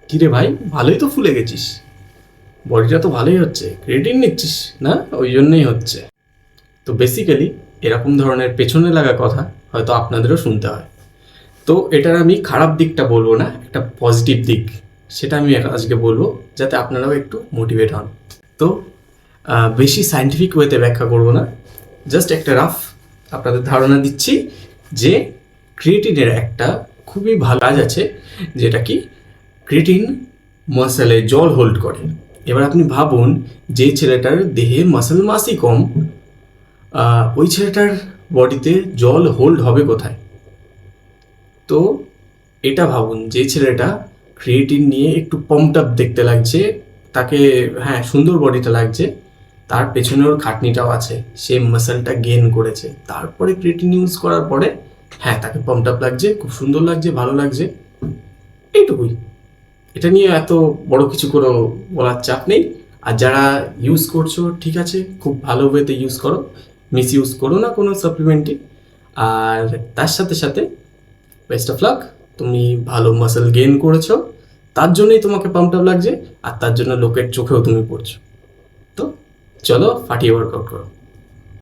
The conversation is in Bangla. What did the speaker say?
কিরে ভাই, ভালোই তো ফুলে গেছিস, বডিটা তো ভালোই হচ্ছে, ক্রিয়েটিন নিচ্ছিস না? ওই জন্যই হচ্ছে। তো বেসিক্যালি এরকম ধরনের পেছনে লাগা কথা হয়তো আপনাদেরও শুনতে হয়। তো এটার আমি খারাপ দিকটা বলবো না, একটা পজিটিভ দিক সেটা আমি আজকে বলবো, যাতে আপনারাও একটু মোটিভেট হন। তো বেশি সায়েন্টিফিক ওয়েতে ব্যাখ্যা করবো না, জাস্ট একটা রাফ আপনাদের ধারণা দিচ্ছি যে ক্রিয়েটিনের একটা খুবই ভালো কাজ আছে, যেটা কি ক্রিয়েটিন মাসেলে জল হোল্ড করে। এবার আপনি ভাবুন, যে ছেলেটার দেহে মাসেল মাসই কম, ওই ছেলেটার বডিতে জল হোল্ড হবে কোথায়? তো এটা ভাবুন, যে ছেলেটা ক্রিয়েটিন নিয়ে একটু পাম্পড আপ দেখতে লাগছে, তাকে হ্যাঁ সুন্দর বডিটা লাগছে, তার পেছনে ওর খাটনিটাও আছে, সে মাসেলটা গেইন করেছে, তারপরে ক্রিয়েটিন ইউজ করার পরে হ্যাঁ তাকে পাম্পড আপ লাগছে, খুব সুন্দর লাগছে, ভালো লাগছে, এইটুকুই। এটা নিয়ে এত বড় কিছু করে বলার চাপ নেই। আর যারা ইউজ করছো ঠিক আছে, খুব ভালো ওয়েতে ইউজ করো, মিস ইউজ করো না কোনো সাপ্লিমেন্টই। আর তার সাথে সাথে বেস্ট অফ লাক, তুমি ভালো মাসেল গেইন করেছো, তার জন্যই তোমাকে পাম্প আপ লাগছে, আর তার জন্য লোকের চোখেও তুমি পড়ছো। তো চলো ফাটিয়ে ওয়ার্কআউট করো।